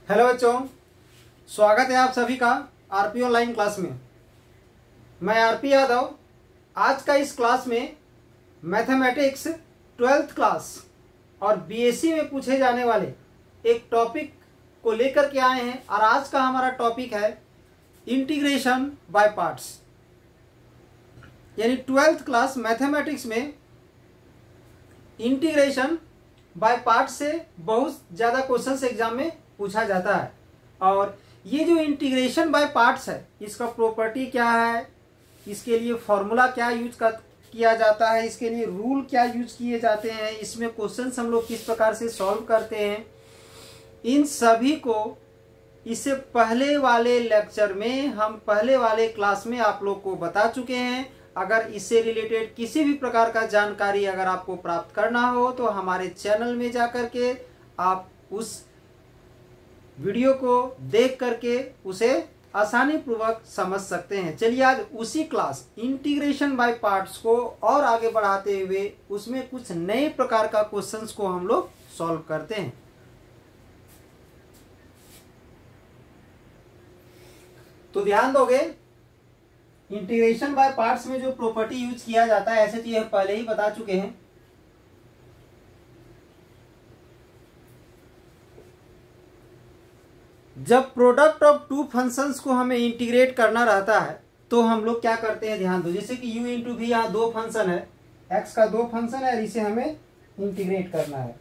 Hello बच्चों, स्वागत है आप सभी का आरपी ऑनलाइन क्लास में। मैं आरपी यादव। आज का इस क्लास में मैथमेटिक्स 12th क्लास और बीएससी में पूछे जाने वाले एक टॉपिक को लेकर के आए हैं। और आज का हमारा टॉपिक है इंटीग्रेशन बाय पार्ट्स, यानी 12th क्लास मैथमेटिक्स में इंटीग्रेशन बाय पार्ट्स से बहुत ज़्यादा क्वेश्चंस एग्जाम में पूछा जाता है। और ये जो इंटीग्रेशन बाय पार्ट्स है, इसका प्रॉपर्टी क्या है, इसके लिए फॉर्मूला क्या यूज किया जाता है, इसके लिए रूल क्या यूज किए जाते हैं, इसमें क्वेश्चंस हम लोग किस प्रकार से सॉल्व करते हैं, इन सभी को इससे पहले वाले लेक्चर में हम पहले वाले क्लास में आप लोग को बता चुके हैं। अगर इससे रिलेटेड किसी भी प्रकार का जानकारी अगर आपको प्राप्त करना हो तो हमारे चैनल में जाकर के आप उस वीडियो को देख करके उसे आसानी पूर्वक समझ सकते हैं। चलिए आज उसी क्लास इंटीग्रेशन बाय पार्ट्स को और आगे बढ़ाते हुए उसमें कुछ नए प्रकार का क्वेश्चंस को हम लोग सॉल्व करते हैं। तो ध्यान दोगे, इंटीग्रेशन बाय पार्ट्स में जो प्रॉपर्टी यूज किया जाता है, ऐसे तो ये पहले ही बता चुके हैं। जब प्रोडक्ट ऑफ टू फंक्शंस को हमें इंटीग्रेट करना रहता है तो हम लोग क्या करते हैं, ध्यान दो। जैसे कि u इंटू भी, यहाँ दो फंक्शन है, x का दो फंक्शन है और इसे हमें इंटीग्रेट करना है।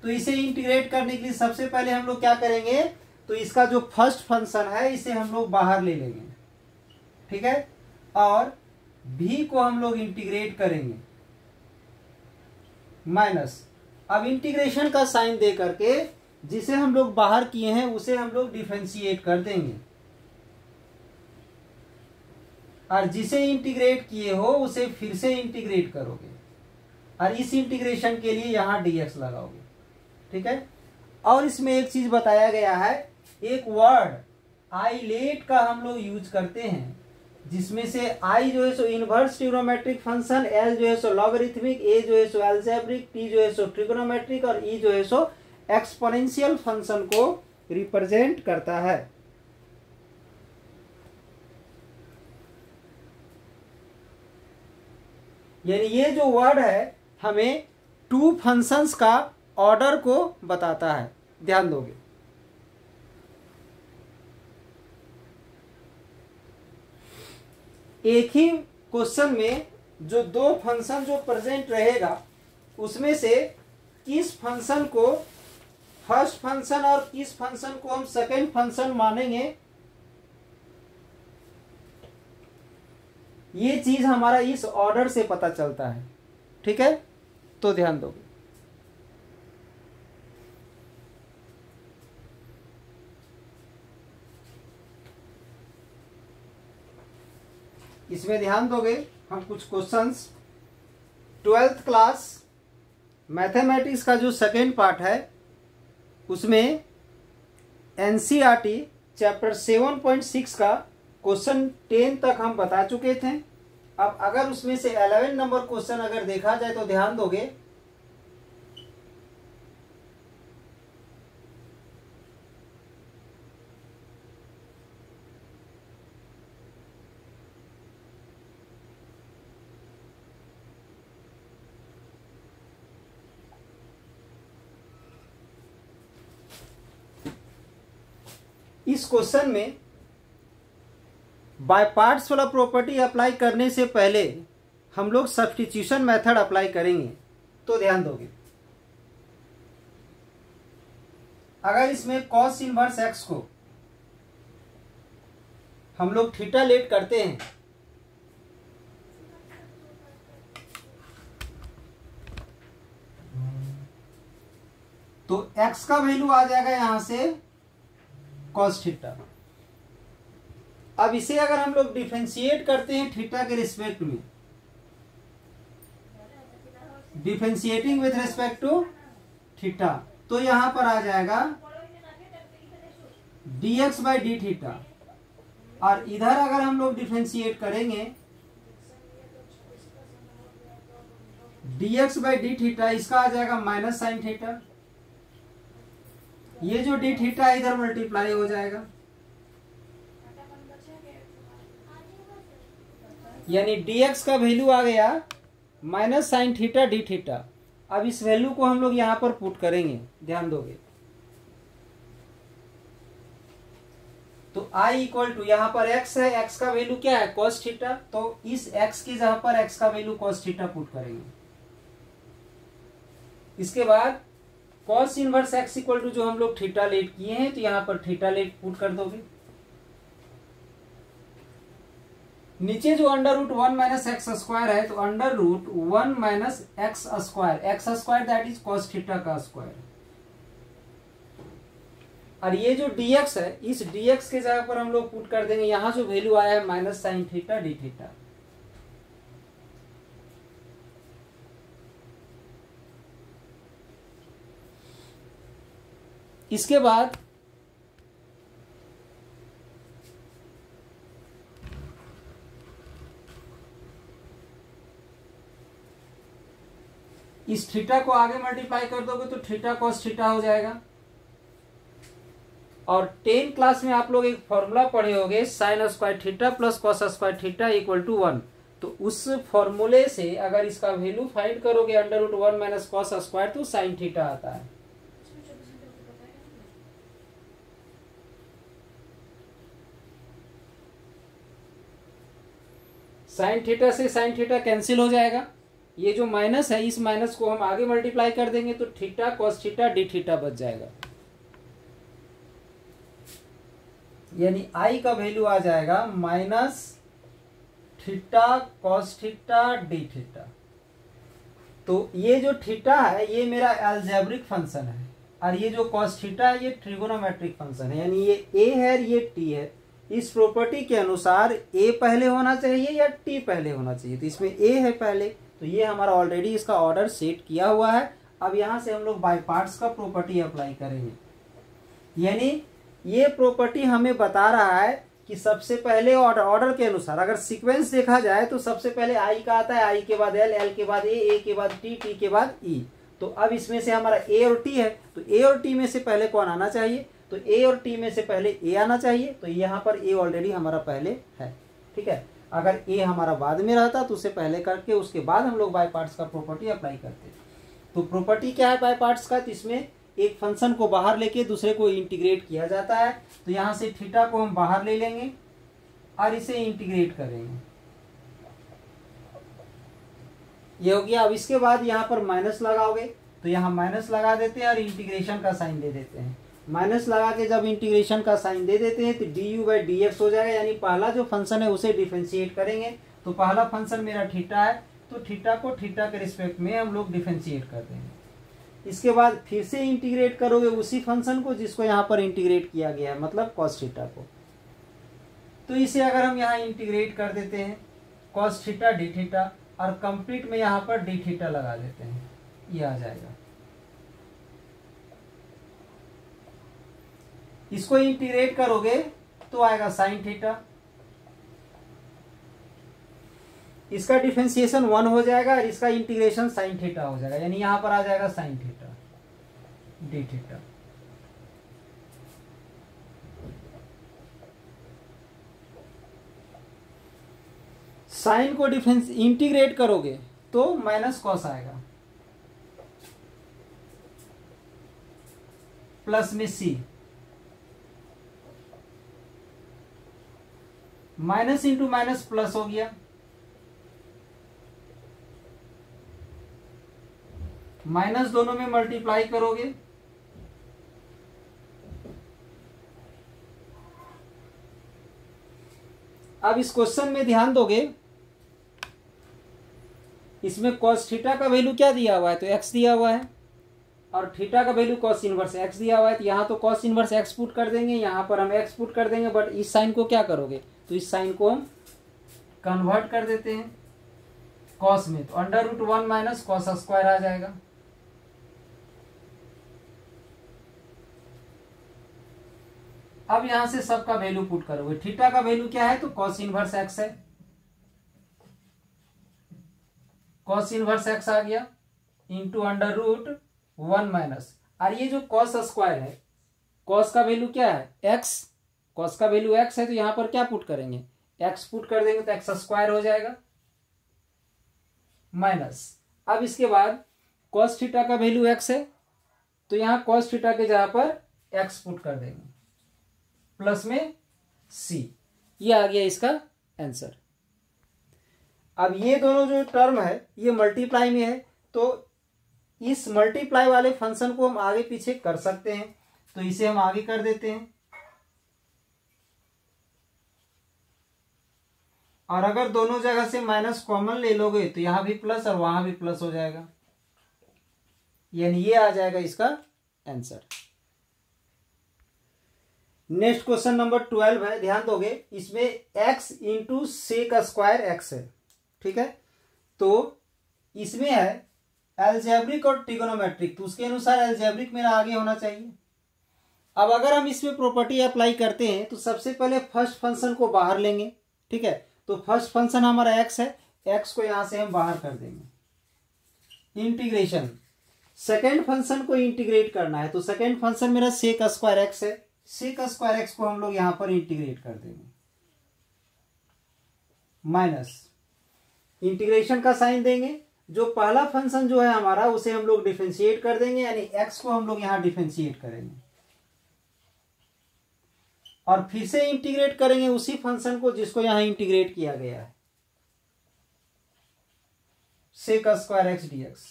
तो इसे इंटीग्रेट करने के लिए सबसे पहले हम लोग क्या करेंगे, तो इसका जो फर्स्ट फंक्शन है इसे हम लोग बाहर ले लेंगे, ठीक है, और v को हम लोग इंटीग्रेट करेंगे माइनस। अब इंटीग्रेशन का साइन दे करके जिसे हम लोग बाहर किए हैं उसे हम लोग डिफरेंशिएट कर देंगे, और जिसे इंटीग्रेट किए हो उसे फिर से इंटीग्रेट करोगे और इस इंटीग्रेशन के लिए यहां dx लगाओगे, ठीक है। और इसमें एक चीज बताया गया है, एक वर्ड आइलेट का हम लोग यूज करते हैं, जिसमें से i जो है सो इनवर्स ट्रिग्नोमेट्रिक फंक्शन, l जो है सो लॉगरिथमिक, a जो है सो अलजेब्रिक, t जो है सो ट्रिग्नोमेट्रिक और e जो है सो एक्सपोनेंशियल फंक्शन को रिप्रेजेंट करता है। यानी ये जो वर्ड है हमें टू फंक्शंस का ऑर्डर को बताता है, ध्यान दोगे। एक ही क्वेश्चन में जो दो फंक्शन जो प्रेजेंट रहेगा उसमें से किस फंक्शन को फर्स्ट फंक्शन और किस फंक्शन को हम सेकेंड फंक्शन मानेंगे, ये चीज हमारा इस ऑर्डर से पता चलता है, ठीक है। तो ध्यान दोगे, इसमें ध्यान दोगे हम कुछ क्वेश्चंस 12th क्लास मैथमेटिक्स का जो सेकेंड पार्ट है उसमें एनसीईआरटी चैप्टर 7.6 का क्वेश्चन 10 तक हम बता चुके थे। अब अगर उसमें से 11 नंबर क्वेश्चन अगर देखा जाए तो ध्यान दोगे, इस क्वेश्चन में बाय पार्ट्स वाला प्रॉपर्टी अप्लाई करने से पहले हम लोग सब्स्टिट्यूशन मेथड अप्लाई करेंगे। तो ध्यान दोगे, अगर इसमें cos इनवर्स x को हम लोग थीटा लेट करते हैं तो x का वैल्यू आ जाएगा यहां से cos थीटा। अब इसे अगर हम लोग डिफरेंशिएट करते हैं थीटा के रिस्पेक्ट में, differentiating with respect to theta, तो यहां पर आ जाएगा dx बाई डी थीटा। और इधर अगर हम लोग डिफरेंशिएट करेंगे dx बाई डी थीटा, इसका आ जाएगा माइनस साइन थीटा। ये जो डी थीटा इधर मल्टीप्लाई हो जाएगा, यानी dx का वैल्यू आ गया minus sign theta d theta. अब इस वैल्यू को हम लोग यहां पर पुट करेंगे, ध्यान दोगे तो i इक्वल टू यहाँ पर x है, x का वैल्यू क्या है cos थीटा, तो इस x की जगह पर x का वैल्यू cos थीटा पुट करेंगे। इसके बाद cos inverse x equal to जो हम लोग थीटा लेट किए हैं तो यहाँ पर थीटा लेट पुट कर दोगे। नीचे जो under root 1 minus x square है तो under root 1 minus x square that is cos theta का स्क्वायर। और ये जो dx है, इस dx के जगह पर हम लोग पुट कर देंगे यहां जो वैल्यू आया है minus sign theta d theta. इसके बाद इस थीटा को आगे मल्टीप्लाई कर दोगे तो थीटा cos थीटा हो जाएगा। और 10 क्लास में आप लोग एक फॉर्मूला पढ़े होंगे sine square theta plus cos square theta equal to 1। तो उस फॉर्मूले से अगर इसका वैल्यू फाइंड करोगे under root 1 minus cos square तो साइन थीटा आता है। साइन थीटा से साइन थीटा कैंसिल हो जाएगा। ये जो माइनस है इस माइनस को हम आगे मल्टीप्लाई कर देंगे तो theta cos theta d theta बच जाएगा। यानी i का वैल्यू आ जाएगा minus theta cos theta d theta. तो ये जो थीटा है ये मेरा अलजेब्रिक फंक्शन है और ये जो कॉस थीटा है ये ट्रिगोनोमेट्रिक फंक्शन है, यानी ये a है और ये t है। इस प्रॉपर्टी के अनुसार a पहले होना चाहिए या t पहले होना चाहिए, तो इसमें a है पहले, तो ये हमारा ऑलरेडी इसका ऑर्डर सेट किया हुआ है। अब यहां से हम लोग बाय पार्ट्स का प्रॉपर्टी अप्लाई करेंगे, यानी ये प्रॉपर्टी हमें बता रहा है कि सबसे पहले ऑर्डर के अनुसार अगर सीक्वेंस देखा जाए तो सबसे पहले i का आता है, i के बाद l, l के बाद a के बाद t, t के बाद e। तो अब इसमें से हमारा a और t है तो a और t में से पहले कौन आना चाहिए, तो a और t में से पहले a आना चाहिए। तो यहाँ पर a ऑलरेडी हमारा पहले है, ठीक है। अगर a हमारा बाद में रहता तो उसे पहले करके उसके बाद हम लोग बाय पार्ट्स का प्रॉपर्टी अप्लाई करते। तो प्रॉपर्टी क्या है बाय पार्ट्स का, तो इसमें एक फंक्शन को बाहर लेके दूसरे को इंटीग्रेट किया जाता है। तो यहाँ से थीटा को हम बाहर ले लेंगे और इसे इंटीग्रेट करेंगे, ये हो गया। अब इसके बाद यहाँ पर माइनस लगाओगे तो यहाँ माइनस लगा देते हैं और इंटीग्रेशन का साइन दे देते हैं। माइनस लगा के जब इंटीग्रेशन का साइन दे देते हैं तो du बाई डी एक्स हो जाएगा, यानी पहला जो फंक्शन है उसे डिफरेंशिएट करेंगे। तो पहला फंक्शन मेरा थीटा है तो थीटा को थीटा के रिस्पेक्ट में हम लोग डिफरेंशिएट कर देंगे। इसके बाद फिर से इंटीग्रेट करोगे उसी फंक्शन को जिसको यहाँ पर इंटीग्रेट किया गया है, मतलब कॉस थीटा को। तो इसे अगर हम यहाँ इंटीग्रेट कर देते हैं कॉस थीटा डी थीटा और कंप्लीट में यहाँ पर डी थीटा लगा देते हैं, ये आ जाएगा। इसको इंटीग्रेट करोगे तो आएगा साइन थीटा, इसका डिफरेंशिएशन 1 हो जाएगा और इसका इंटीग्रेशन साइन थीटा हो जाएगा, यानी यहां पर आ जाएगा sine theta d theta. Sine को डिफरेंस इंटीग्रेट करोगे तो माइनस कॉस आएगा, प्लस में c, minus into minus plus हो गया, माइनस दोनों में मल्टीप्लाई करोगे अब इस क्वेश्चन में ध्यान दोगे, इसमें cos थीटा का वैल्यू क्या दिया हुआ है, तो x दिया हुआ है और थीटा का वैल्यू cos इनवर्स x दिया हुआ है। तो यहाँ तो cos इनवर्स x पुट कर देंगे, यहाँ पर हम x पुट कर देंगे, बट इस साइन को क्या करोगे, तो इस साइन को हम कन्वर्ट कर देते हैं cos में, तो under root 1 minus cos square आ जाएगा। अब यहां से सबका वैल्यू पुट करोगे, थीटा का वैल्यू क्या है, तो cos इनवर्स x है, cos इनवर्स x आ गया इंटू अंडर रूट 1 माइनस, और ये जो cos स्क्वायर है कॉस का वैल्यू क्या है एक्स, कॉस का वैल्यू एक्स है तो यहां पर क्या पुट करेंगे, एक्स पुट कर देंगे तो एक्स स्क्वायर हो जाएगा माइनस। अब इसके बाद कॉस थीटा का वैल्यू एक्स है तो यहां कॉस थीटा के जगह पर एक्स पुट कर देंगे प्लस में सी, ये आ गया इसका आंसर। अब ये दोनों जो टर्म है ये मल्टीप्लाई में है तो इस मल्टीप्लाई वाले फंक्शन को हम आगे पीछे कर सकते हैं, तो इसे हम आगे कर देते हैं। और अगर दोनों जगह से माइनस कॉमन ले लोगे तो यहां भी प्लस और वहां भी प्लस हो जाएगा, यानी ये आ जाएगा इसका आंसर। नेक्स्ट क्वेश्चन नंबर 12 है, ध्यान दोगे इसमें x into sec square x है, ठीक है। तो इसमें है एल्जेब्रिक और ट्रिगोनोमेट्रिक, तो उसके अनुसार एल्जेब्रिक मेरा आगे होना चाहिए। अब अगर हम इसमें प्रॉपर्टी अप्लाई करते हैं तो सबसे पहले फर्स्ट फंक्शन को बाहर लेंगे, ठीक है। तो फर्स्ट फंक्शन हमारा x है, x को यहां से हम बाहर कर देंगे। इंटीग्रेशन, सेकेंड फंक्शन को इंटीग्रेट करना है तो सेकेंड फंक्शन मेरा सेक स्क्वायर एक्स है, सेक स्क्वायर एक्स को हम लोग यहां पर इंटीग्रेट कर देंगे माइनस, इंटीग्रेशन का साइन देंगे। जो पहला फंक्शन जो है हमारा उसे हम लोग डिफरेंशिएट कर देंगे, यानी एक्स को हम लोग यहां डिफरेंशिएट करेंगे और फिर से इंटीग्रेट करेंगे उसी फंक्शन को जिसको यहां इंटीग्रेट किया गया है, सेक स्क्वायर एक्स डीएक्स।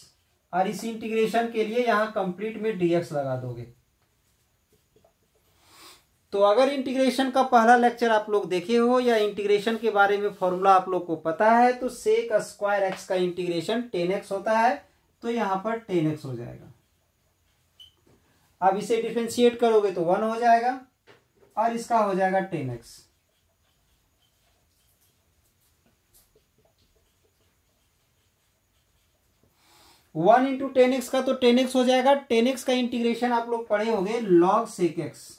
और इस इंटीग्रेशन के लिए यहां कंप्लीट में डीएक्स लगा दोगे। तो अगर इंटीग्रेशन का पहला लेक्चर आप लोग देखे हो या इंटीग्रेशन के बारे में फॉर्मूला आप लोग को पता है तो सेक स्क्वायर एक्स का इंटीग्रेशन 10x होता है, तो यहां पर 10x हो जाएगा। अब इसे डिफरेंशिएट करोगे तो 1 हो जाएगा और इसका हो जाएगा 10x। वन इंटू 10x का तो 10x हो जाएगा। 10x का इंटीग्रेशन आप लोग पढ़े होंगे लॉग सेक एक्स,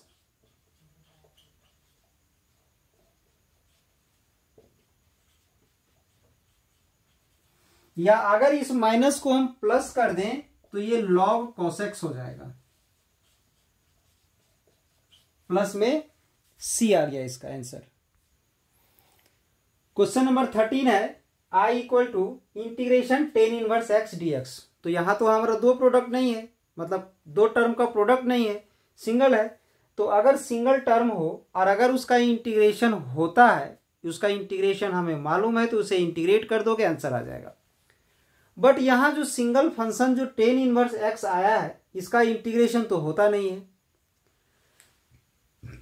या अगर इस माइनस को हम प्लस कर दें तो ये लॉग कॉसेक्स हो जाएगा, प्लस में सी आ गया इसका आंसर। क्वेश्चन नंबर 13 है I equal to integration tan inverse x dx. तो यहां तो हमारा दो प्रोडक्ट नहीं है, मतलब दो टर्म का प्रोडक्ट नहीं है, सिंगल है। तो अगर सिंगल टर्म हो और अगर उसका इंटीग्रेशन होता है, उसका इंटीग्रेशन हमें मालूम है तो उसे इंटीग्रेट कर दोगे आंसर आ जाएगा। बट यहां जो सिंगल फंक्शन जो टेन इनवर्स एक्स आया है इसका इंटीग्रेशन तो होता नहीं है।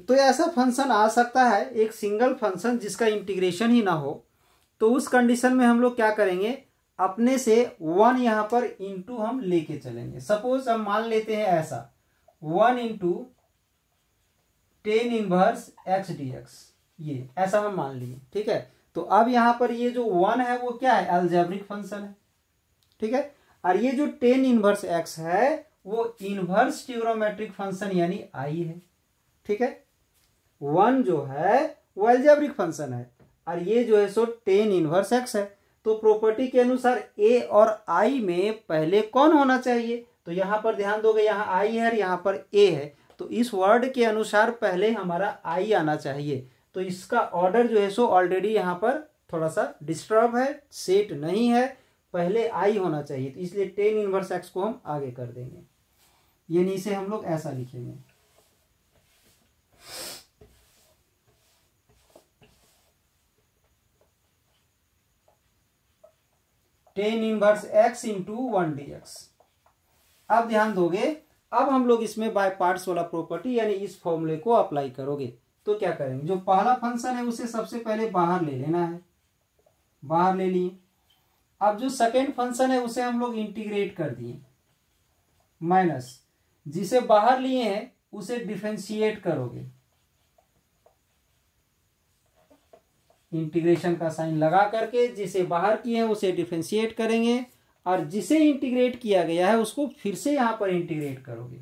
तो ऐसा फंक्शन आ सकता है एक सिंगल फंक्शन जिसका इंटीग्रेशन ही ना हो, तो उस कंडीशन में हम लोग क्या करेंगे, अपने से 1 यहां पर इंटू हम लेके चलेंगे। सपोज हम मान लेते हैं ऐसा 1 into tan inverse x dx, ये ऐसा हम मान लिए, ठीक है। तो अब यहां पर ये जो 1 है वो क्या है, एल्जेब्रिक फंक्शन है, ठीक है। और ये जो टेन इनवर्स एक्स है वो इनवर्स ट्रिग्नोमेट्रिक फंक्शन यानी आई है, ठीक है। 1 जो है वो एल्जेब्रिक फंक्शन है और ये जो है सो टेन इनवर्स एक्स है। तो प्रॉपर्टी के अनुसार ए और आई में पहले कौन होना चाहिए, तो यहां पर ध्यान दोगे यहाँ आई है और यहां पर ए है, तो इस वर्ड के अनुसार पहले हमारा आई आना चाहिए। तो इसका ऑर्डर जो है सो ऑलरेडी यहाँ पर थोड़ा सा डिस्टर्ब है, सेट नहीं है, पहले आई होना चाहिए। तो इसलिए टेन इनवर्स एक्स को हम आगे कर देंगे, यानी इसे हम लोग ऐसा लिखेंगे। Ten inverse x into 1 dx। अब ध्यान दोगे, अब हम लोग इसमें बाय पार्ट्स वाला प्रॉपर्टी यानी इस फॉर्मूले को अप्लाई करोगे। तो क्या करेंगे, जो पहला फंक्शन है उसे सबसे पहले बाहर ले लेना है, बाहर ले लिए। अब जो सेकेंड फंक्शन है उसे हम लोग इंटीग्रेट कर दिए माइनस, जिसे बाहर लिए हैं उसे डिफरेंशिएट करोगे, इंटीग्रेशन का साइन लगा करके जिसे बाहर किए हैं उसे डिफरेंशिएट करेंगे और जिसे इंटीग्रेट किया गया है उसको फिर से यहां पर इंटीग्रेट करोगे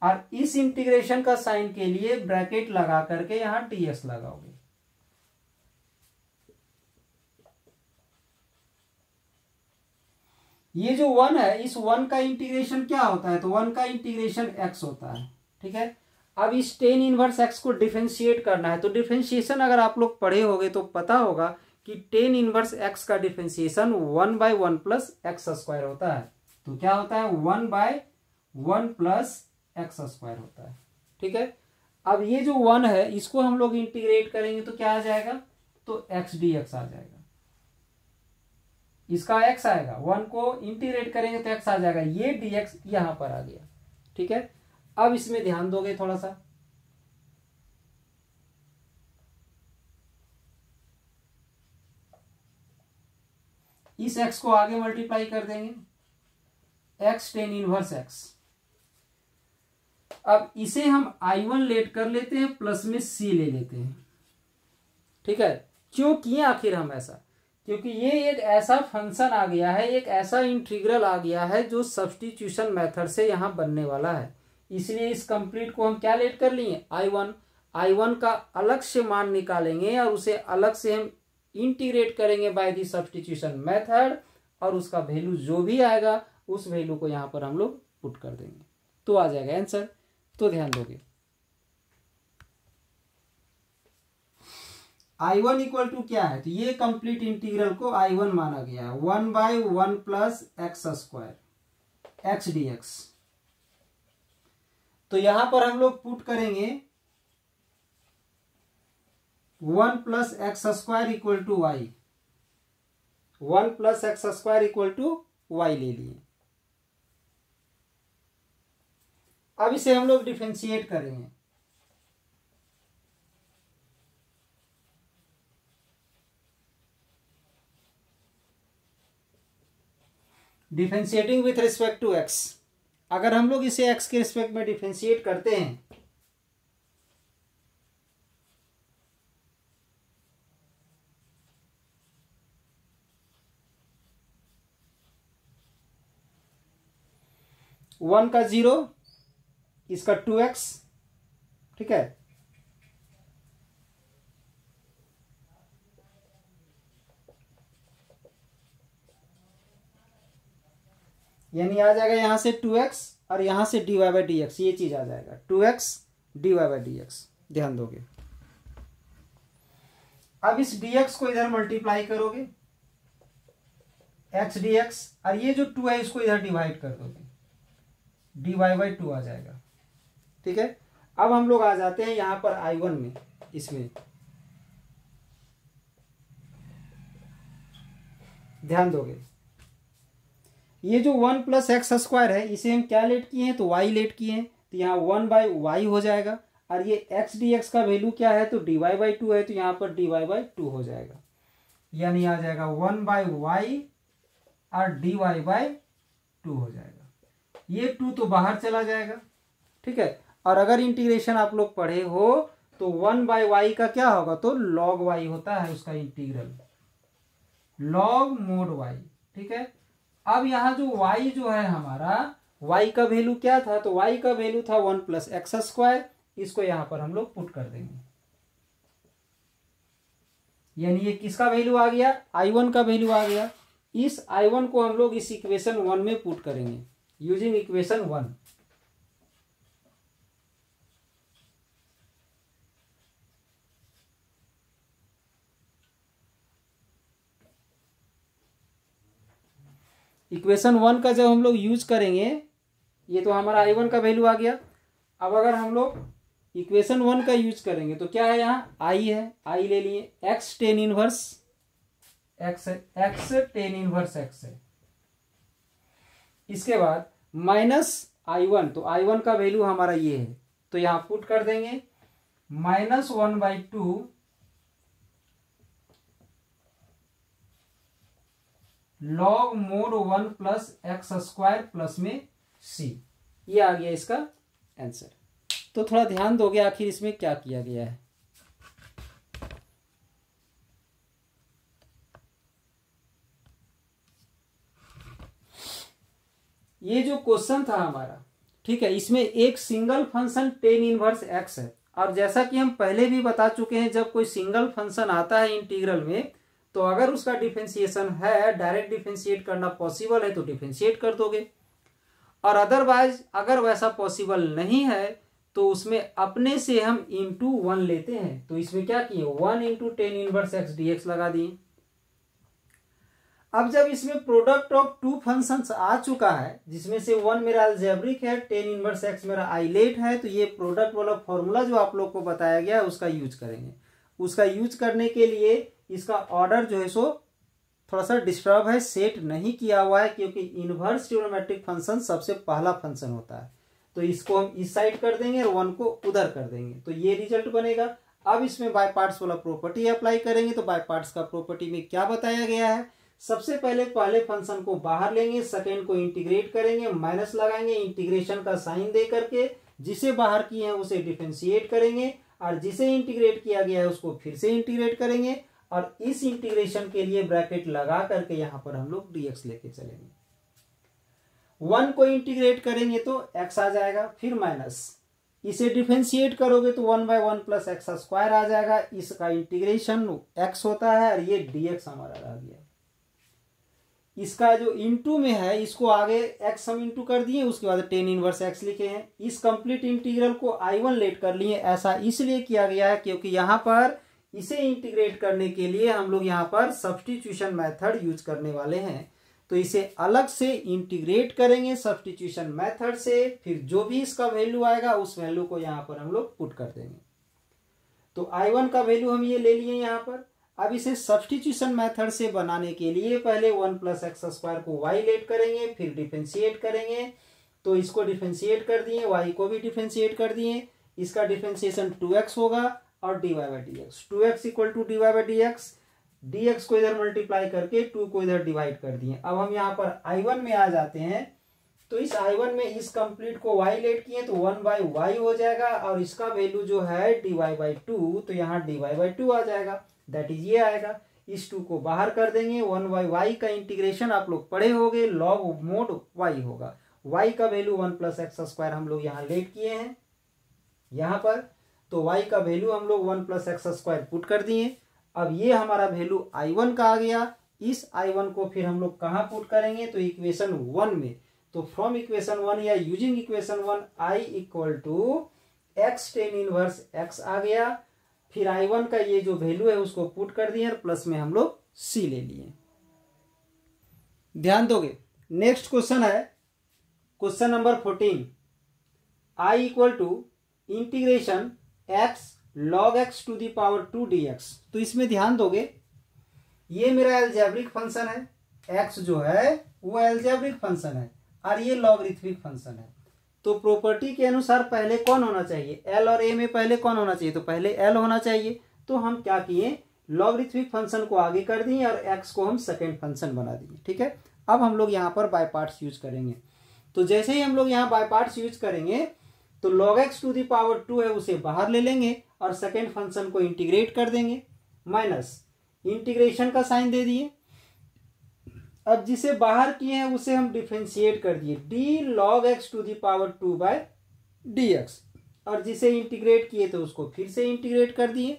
और इस इंटीग्रेशन का साइन के लिए ब्रैकेट लगा करके यहां टीएस लगाओगे। ये जो 1 है, इस 1 का इंटीग्रेशन क्या होता है, तो 1 का इंटीग्रेशन x होता है। ठीक है, अब इस टेन इनवर्स x को डिफरेंशिएट करना है, तो डिफरेंशिएशन अगर आप लोग पढ़े होंगे तो पता होगा कि टेन इनवर्स x का डिफरेंशिएशन 1/1 प्लस एक्स स्क्वायर होता है। तो क्या होता है, 1/1 प्लस एक्स स्क्वायर होता है। ठीक है, अब ये जो 1 है इसको हम लोग इंटीग्रेट करेंगे तो क्या आ जाएगा, तो x dx आ जाएगा। इसका x आएगा, 1 को इंटीग्रेट करेंगे तो x आ जाएगा, ये dx यहां पर आ गया। ठीक है, अब इसमें ध्यान दोगे थोड़ा सा, इस x को आगे मल्टीप्लाई कर देंगे, x टेन इनवर्स x। अब इसे हम I1 लेट कर लेते हैं, प्लस में c ले लेते हैं। ठीक है, क्यों किए आखिर हम ऐसा, क्योंकि ये एक ऐसा फंक्शन आ गया है, एक ऐसा इंटीग्रल आ गया है जो सब्स्टिट्यूशन मेथड से यहां बनने वाला है, इसलिए इस कंप्लीट को हम क्या लेट कर लिए, I1 का अलग से मान निकालेंगे और उसे अलग से हम इंटीग्रेट करेंगे बाय दी सब्स्टिट्यूशन मेथड, और उसका वैल्यू जो भी आएगा उस वैल्यू को यहां पर हम लोग पुट कर देंगे, तो आ जाएगा आंसर। तो ध्यान दोगे, I1 इक्वल टू क्या है, तो ये कंप्लीट इंटीग्रल को I1 माना गया है, 1/1 plus x square x dx। तो यहां पर हम लोग पुट करेंगे 1 plus x square equal to y, 1 plus x square equal to y ले लिए। अब इसे हम लोग डिफरेंशिएट करेंगे, differentiating with respect to x। अगर हम लोग इसे x के रिस्पेक्ट में डिफरेंशिएट करते हैं, वन का 0, इसका 2x। ठीक है, यानी आ जाएगा यहां से 2x और यहां से dy/dx, ये चीज आ जाएगा 2x dy/dx। ध्यान दोगे, अब इस dx को इधर मल्टीप्लाई करोगे x dx, और ये जो 2 है इसको इधर डिवाइड कर दोगे, dy/2 आ जाएगा। ठीक है, अब हम लोग आ जाते हैं यहां पर I1 में, इसमें ध्यान दोगे, ये जो 1 प्लस एक्स स्क्वायर है इसे हम क्या लेट किए हैं, तो y लेट किए हैं, तो यहाँ 1/y हो जाएगा, और ये x dx का वैल्यू क्या है, तो dy/2 है, तो यहाँ पर dy/2 हो जाएगा, यानी आ जाएगा 1/y और dy/2 हो जाएगा। ये 2 तो बाहर चला जाएगा। ठीक है, और अगर इंटीग्रेशन आप लोग पढ़े हो तो 1/y का क्या होगा, तो log y होता है उसका इंटीग्रल, log mod y। ठीक है, अब यहां जो y जो है हमारा, y का वैल्यू क्या था, तो y का वैल्यू था 1 प्लस एक्स स्क्वायर, इसको यहां पर हम लोग पुट कर देंगे, यानी ये किसका वैल्यू आ गया, I1 का वैल्यू आ गया। इस I1 को हम लोग इस इक्वेशन 1 में पुट करेंगे यूजिंग इक्वेशन 1। इक्वेशन 1 का जब हम लोग यूज करेंगे, ये तो हमारा I1 का वैल्यू आ गया। अब अगर हम लोग इक्वेशन 1 का यूज करेंगे तो क्या है, यहाँ I है, I ले लिए, x टेन इनवर्स x है, इसके बाद माइनस I1, तो I1 का वैल्यू हमारा ये है, तो यहां पुट कर देंगे -1/2 log mod 1 plus x square plus में c, ये आ गया इसका आंसर। तो थोड़ा ध्यान दोगे आखिर इसमें क्या किया गया है। ये जो क्वेश्चन था हमारा, ठीक है, इसमें एक single function ten inverse x है, और जैसा कि हम पहले भी बता चुके हैं, जब कोई सिंगल फंक्शन आता है इंटीग्रल में तो अगर उसका डिफरेंशिएशन है, डायरेक्ट डिफरेंशिएट करना पॉसिबल है तो डिफरेंशिएट कर दोगे, और अदरवाइज अगर वैसा पॉसिबल नहीं है तो उसमें अपने से हम इंटू 1 लेते हैं। तो इसमें क्या किए, 1 into tan inverse x dx लगा दिए। अब जब इसमें प्रोडक्ट ऑफ टू फंक्शंस आ चुका है, जिसमें से वन मेरा अलजेब्रिक है, टेन इनवर्स एक्स मेरा आइलेट है, तो ये प्रोडक्ट वाला फॉर्मूला जो आप लोग को बताया गया है उसका यूज करेंगे। उसका यूज करने के लिए इसका ऑर्डर जो है सो थोड़ा सा डिस्टर्ब है, सेट नहीं किया हुआ है, क्योंकि इनवर्स ट्रिग्नोमेट्रिक फंक्शन सबसे पहला फंक्शन होता है। तो इसको हम इस साइड कर देंगे और 1 को उधर कर देंगे, तो ये रिजल्ट बनेगा। अब इसमें बाय पार्ट्स वाला प्रॉपर्टी अप्लाई करेंगे। तो बाय पार्ट्स का प्रॉपर्टी में क्या बताया गया है, सबसे पहले फंक्शन को बाहर लेंगे, सेकेंड को इंटीग्रेट करेंगे, माइनस लगाएंगे, इंटीग्रेशन का साइन दे करके जिसे बाहर किए हैं उसे डिफरेंशिएट करेंगे, और जिसे इंटीग्रेट किया गया है उसको फिर से इंटीग्रेट करेंगे, और इस इंटीग्रेशन के लिए ब्रैकेट लगा करके यहां पर हम लोग dx लेके चलेंगे। 1 को इंटीग्रेट करेंगे तो x आ जाएगा, फिर माइनस, इसे डिफरेंशिएट करोगे तो 1/1 प्लस एक्स स्क्वायर आ जाएगा। इसका इंटीग्रेशन x होता है और ये dx हमारा रह गया। इसका जो इंटू में है इसको आगे x हम इंटू कर दिए, उसके बाद टेन इनवर्स x लिखे हैं। इस कंप्लीट इंटीग्रल को I1 लेट कर लिए। ऐसा इसलिए किया गया है क्योंकि यहाँ पर इसे इंटीग्रेट करने के लिए हम लोग यहाँ पर सब्स्टिट्यूशन मेथड यूज करने वाले हैं। तो इसे अलग से इंटीग्रेट करेंगे सब्स्टिट्यूशन मेथड से, फिर जो भी इसका वैल्यू आएगा उस वैल्यू को यहाँ पर हम लोग पुट कर देंगे। तो I1 का वैल्यू हम ये ले लिए यहाँ पर। अब इसे सब्स्टिट्यूशन मेथड से बनाने के लिए पहले 1 प्लस एक्स स्क्वायर को y लेट करेंगे, फिर डिफरेंशिएट करेंगे। तो इसको डिफरेंशिएट कर दिए, y को भी डिफरेंशिएट कर दिए। इसका डिफरेंशिएशन 2x होगा और dy by dx, 2x equal to dy by dx, dx को इधर मल्टीप्लाई करके 2 को इधर डिवाइड कर दिए। अब हम यहाँ पर I1 में आ जाते हैं। तो इस I1 में इस कंप्लीट को y लेट किए तो 1 बाई वाई हो जाएगा, और इसका वैल्यू जो है dy बाई 2, तो यहाँ dy बाई 2 आ जाएगा, दैट इज ये आएगा। इस 2 को बाहर कर देंगे। 1 बाई वाई का इंटीग्रेशन आप लोग पढ़े होंगे, लॉग मोड y होगा। y का वैल्यू 1 प्लस एक्स स्क्वायर हम लोग यहाँ लेट किए हैं यहाँ पर, तो y का वैल्यू हम लोग 1 प्लस एक्स स्क्वायर पुट कर दिए। अब ये हमारा वैल्यू I1 का आ गया। इस I1 को फिर हम लोग कहाँ पुट करेंगे, तो इक्वेशन 1 में। तो फ्रॉम इक्वेशन 1 या using equation 1 I equal to x tan inverse x आ गया। फिर I1 का ये जो वैल्यू है उसको पुट कर दिए और प्लस में हम लोग c ले लिए। ध्यान दोगे, नेक्स्ट क्वेश्चन है question number 14। I equal to integration x log x to the power 2 dx। तो इसमें ध्यान दोगे, ये मेरा एल्जेब्रिक फंक्शन है, x जो है वो एल्जेब्रिक फंक्शन है और ये लॉगरिथमिक फंक्शन है। तो प्रॉपर्टी के अनुसार पहले कौन होना चाहिए, l और a में पहले कौन होना चाहिए, तो पहले l होना चाहिए। तो हम क्या किए, लॉगरिथमिक फंक्शन को आगे कर दिए और x को हम सेकेंड फंक्शन बना दिए। ठीक है, अब हम लोग यहाँ पर बाय पार्ट्स यूज करेंगे। तो जैसे ही हम लोग यहाँ बाय पार्ट्स यूज करेंगे तो log x to the power 2 है उसे बाहर ले लेंगे और सेकेंड फंक्शन को इंटीग्रेट कर देंगे, माइनस इंटीग्रेशन का साइन दे दिए। अब जिसे बाहर किए हैं उसे हम डिफरेंशिएट कर दिए, d log x to the power 2 by dx, और जिसे इंटीग्रेट किए तो उसको फिर से इंटीग्रेट कर दिए।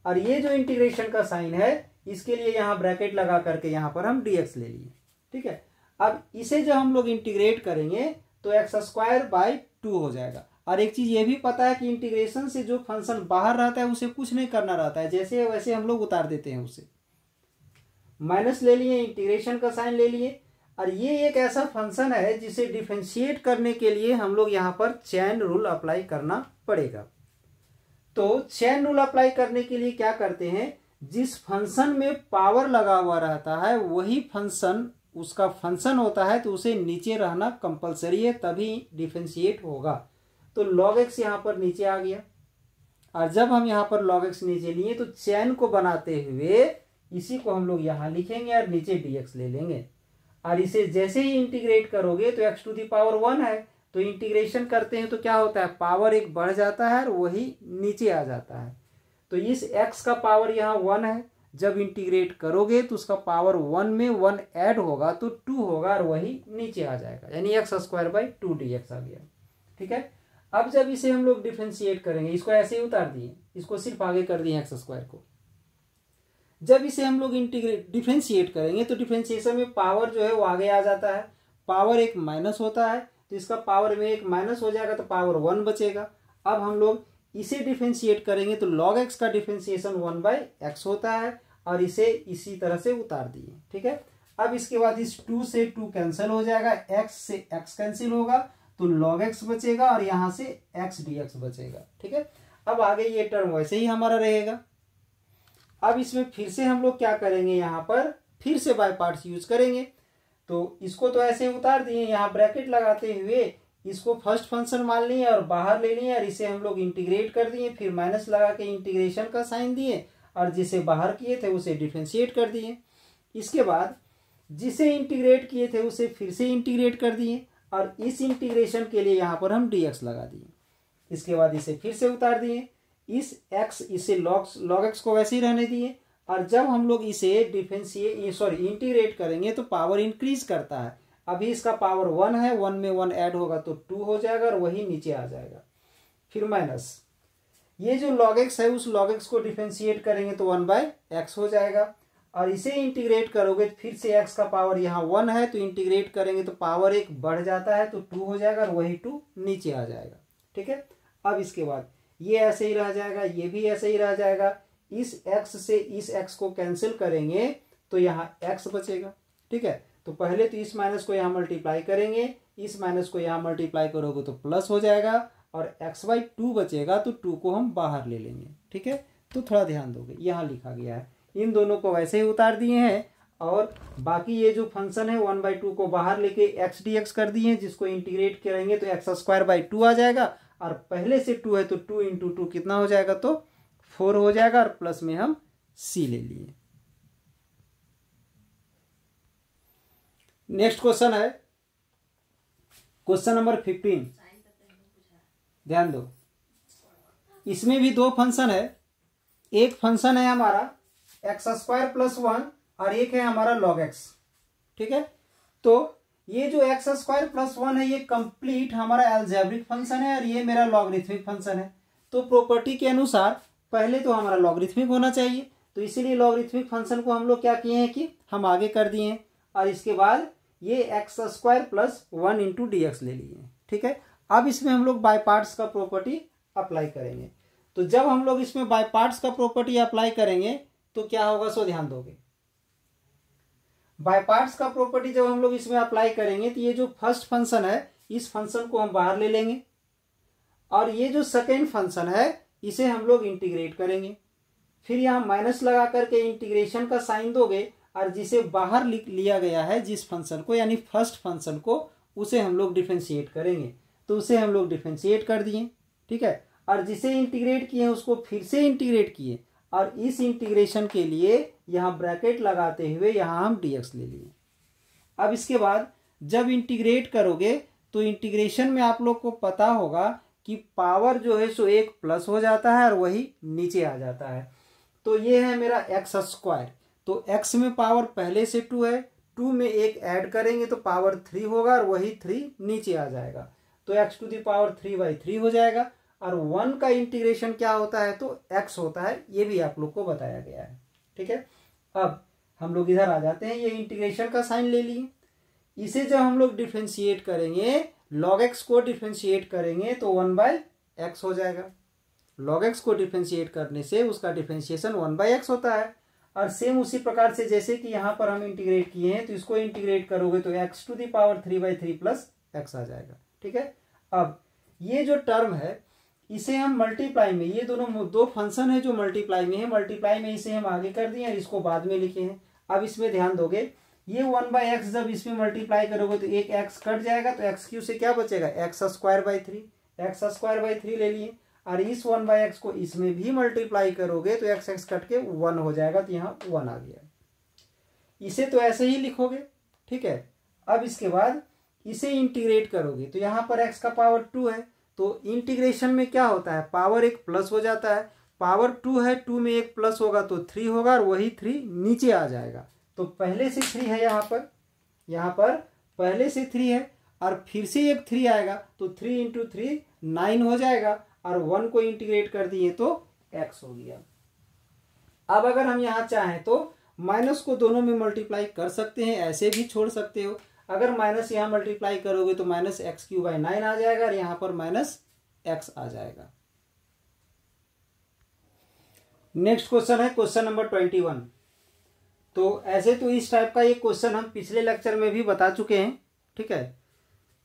और ये जो इंटीग्रेशन का साइन है इसके लिए यहाँ ब्रैकेट लगा करके यहाँ पर हम dx ले लिए। ठीक है, अब इसे जो हम लोग इंटीग्रेट करेंगे तो एक्स स्क्वायर बाई 2 हो जाएगा। और एक चीज ये भी पता है कि इंटीग्रेशन से जो फंक्शन बाहर रहता है उसे कुछ नहीं करना रहता है, जैसे वैसे हम लोग उतार देते हैं उसे। माइनस ले लिए, इंटीग्रेशन का साइन ले लिए, और ये एक ऐसा फंक्शन है जिसे डिफरेंशिएट करने के लिए हम लोग यहाँ पर चेन रूल अप्लाई करना पड़ेगा। तो चेन रूल अप्लाई करने के लिए क्या करते हैं, जिस फंक्शन में पावर लगा हुआ रहता है वही फंक्शन उसका फंक्शन होता है, तो उसे नीचे रहना कंपलसरी है, तभी डिफरेंशिएट होगा। तो log x यहाँ पर नीचे आ गया, और जब हम यहाँ पर log x नीचे लिए तो चेन को बनाते हुए इसी को हम लोग यहाँ लिखेंगे और नीचे dx ले लेंगे। और इसे जैसे ही इंटीग्रेट करोगे तो x टू दी पावर 1 है, तो इंटीग्रेशन करते हैं तो क्या होता है, पावर एक बढ़ जाता है और वही नीचे आ जाता है। तो इस x का पावर यहाँ 1 है, जब इंटीग्रेट करोगे तो उसका पावर 1 में 1 ऐड होगा तो 2 होगा और वही नीचे आ जाएगा, यानी एक्स स्क्वायर बाई 2 dx आ गया। ठीक है, अब जब इसे हम लोग डिफरेंशिएट करेंगे, इसको ऐसे ही उतार दिए, इसको सिर्फ आगे कर दिए एक्स स्क्वायर को। जब इसे हम लोग डिफ्रेंशिएट करेंगे तो डिफ्रेंशिएशन में पावर जो है वो आगे आ जाता है, पावर एक माइनस होता है तो इसका पावर में एक माइनस हो जाएगा तो पावर 1 बचेगा। अब हम लोग इसे डिफ्रेंशिएट करेंगे तो log x का डिफ्रेंशिएशन 1/x होता है और इसे इसी तरह से उतार दिए। ठीक है, अब इसके बाद इस 2 से 2 कैंसिल हो जाएगा, x से x कैंसिल होगा तो log x बचेगा और यहां से x dx बचेगा। ठीक है, अब आगे ये टर्म वैसे ही हमारा रहेगा। अब इसमें फिर से हम लोग क्या करेंगे, यहाँ पर फिर से बाय पार्ट्स यूज करेंगे। तो इसको तो ऐसे उतार दिए, यहाँ ब्रैकेट लगाते हुए इसको फर्स्ट फंक्शन मान लिए और बाहर ले लिए और इसे हम लोग इंटीग्रेट कर दिए, फिर माइनस लगा के इंटीग्रेशन का साइन दिए और जिसे बाहर किए थे उसे डिफरेंशिएट कर दिए। इसके बाद जिसे इंटीग्रेट किए थे उसे फिर से इंटीग्रेट कर दिए और इस इंटीग्रेशन के लिए यहाँ पर हम dx लगा दिए। इसके बाद इसे फिर से उतार दिए, इस x इसे log x को वैसे ही रहने दिए और जब हम लोग इसे इंटीग्रेट करेंगे तो पावर इंक्रीज करता है। अभी इसका पावर 1 है, 1 में 1 ऐड होगा तो 2 हो जाएगा और वही नीचे आ जाएगा। फिर माइनस ये जो log x है उस log x को डिफरेंशिएट करेंगे तो 1/x हो जाएगा और इसे इंटीग्रेट करोगे फिर से x का पावर यहाँ 1 है तो इंटीग्रेट करेंगे तो पावर 1 बढ़ जाता है तो 2 हो जाएगा और वही 2 नीचे आ जाएगा। ठीक है, अब इसके बाद ये ऐसे ही रह जाएगा, ये भी ऐसे ही रह जाएगा। इस x से इस x को कैंसिल करेंगे तो यहाँ x बचेगा। ठीक है, तो पहले तो इस माइनस को यहाँ मल्टीप्लाई करेंगे, इस माइनस को यहाँ मल्टीप्लाई करोगे तो प्लस हो जाएगा और x/2 बचेगा तो 2 को हम बाहर ले लेंगे। ठीक है, तो थोड़ा ध्यान दोगे, यहाँ लिखा गया है, इन दोनों को वैसे ही उतार दिए हैं और बाकी ये जो फंक्शन है 1/2 को बाहर लेके x dx कर दिए हैं, जिसको इंटीग्रेट करेंगे तो x² 2 आ जाएगा और पहले से 2 है तो 2 × 2 कितना हो जाएगा तो 4 हो जाएगा और प्लस में हम c ले लिए। नेक्स्ट क्वेश्चन है क्वेश्चन नंबर 15। ध्यान दो, इसमें भी दो फंक्शन है, एक फंक्शन है हमारा x² + 1 और एक है हमारा log x। ठीक है, तो ये जो x² + 1 है ये कंप्लीट हमारा अलजेब्रिक फंक्शन है और ये मेरा लॉगरिथमिक फंक्शन है। तो प्रॉपर्टी के अनुसार पहले तो हमारा लॉगरिथमिक होना चाहिए, तो इसीलिए लॉगरिथमिक फंक्शन को हम लोग क्या किए हैं कि हम आगे कर दिए हैं और इसके बाद ये x² + 1 × dx ले लिए। ठीक है, अब इसमें हम लोग बाय पार्ट्स का प्रॉपर्टी अप्लाई करेंगे। तो जब हम लोग इसमें बाय पार्ट्स का प्रॉपर्टी अप्लाई करेंगे तो क्या होगा, सो ध्यान दोगे। बाय पार्ट्स का प्रॉपर्टी जब हम लोग इसमें अप्लाई करेंगे तो ये जो फर्स्ट फंक्शन है इस फंक्शन को हम बाहर ले लेंगे और ये जो सेकेंड फंक्शन है इसे हम लोग इंटीग्रेट करेंगे, फिर यहाँ माइनस लगा करके इंटीग्रेशन का साइन दोगे और जिसे बाहर लिया गया है जिस फंक्शन को यानी फर्स्ट फंक्शन को उसे हम लोग डिफरेंशिएट करेंगे, तो उसे हम लोग डिफरेंशिएट कर दिए। ठीक है, और जिसे इंटीग्रेट किए उसको फिर से इंटीग्रेट किए और इस इंटीग्रेशन के लिए यहाँ ब्रैकेट लगाते हुए यहाँ हम dx ले लिए। अब इसके बाद जब इंटीग्रेट करोगे तो इंटीग्रेशन में आप लोग को पता होगा कि पावर जो है सो 1 प्लस हो जाता है और वही नीचे आ जाता है। तो ये है मेरा x², तो x में पावर पहले से 2 है, 2 में 1 ऐड करेंगे तो पावर 3 होगा और वही 3 नीचे आ जाएगा तो x³ 3/3 हो जाएगा और 1 का इंटीग्रेशन क्या होता है तो x होता है, ये भी आप लोग को बताया गया है। ठीक है, अब हम लोग इधर आ जाते हैं, ये इंटीग्रेशन का साइन ले लिए, इसे जब हम लोग डिफरेंशिएट करेंगे log x को डिफरेंशिएट करेंगे तो 1/x हो जाएगा। log x को डिफरेंशिएट करने से उसका डिफरेंशिएशन 1/x होता है और सेम उसी प्रकार से जैसे कि यहाँ पर हम इंटीग्रेट किए हैं तो इसको इंटीग्रेट करोगे तो x³ 3/3 + x आ जाएगा। ठीक है, अब ये जो टर्म है इसे हम मल्टीप्लाई में, ये दोनों दो फंक्शन है जो मल्टीप्लाई में है, मल्टीप्लाई में इसे हम आगे कर दिए और इसको बाद में लिखे हैं। अब इसमें ध्यान दोगे ये 1/x जब इसमें मल्टीप्लाई करोगे तो एक x कट जाएगा तो x³ से क्या बचेगा x² ले लिए और इस 1/x को इसमें भी मल्टीप्लाई करोगे तो x कट के 1 हो जाएगा तो यहाँ 1 आ गया। इसे तो ऐसे ही लिखोगे। ठीक है, अब इसके बाद इसे इंटीग्रेट करोगे तो यहाँ पर x का पावर 2 है तो इंटीग्रेशन में क्या होता है पावर 1 प्लस हो जाता है, पावर 2 है, 2 में 1 प्लस होगा तो 3 होगा और वही 3 नीचे आ जाएगा। तो पहले से 3 है, यहाँ पर पहले से 3 है और फिर से एक 3 आएगा तो 3 × 3 9 हो जाएगा और 1 को इंटीग्रेट कर दिए तो x हो गया। अब अगर हम यहाँ चाहें तो माइनस को दोनों में मल्टीप्लाई कर सकते हैं, ऐसे भी छोड़ सकते हो। अगर माइनस यहाँ मल्टीप्लाई करोगे तो माइनस एक्स क्यू बाई 9 आ जाएगा और यहाँ पर माइनस एक्स आ जाएगा। नेक्स्ट क्वेश्चन है क्वेश्चन नंबर 21। तो ऐसे तो इस टाइप का ये क्वेश्चन हम पिछले लेक्चर में भी बता चुके हैं, ठीक है।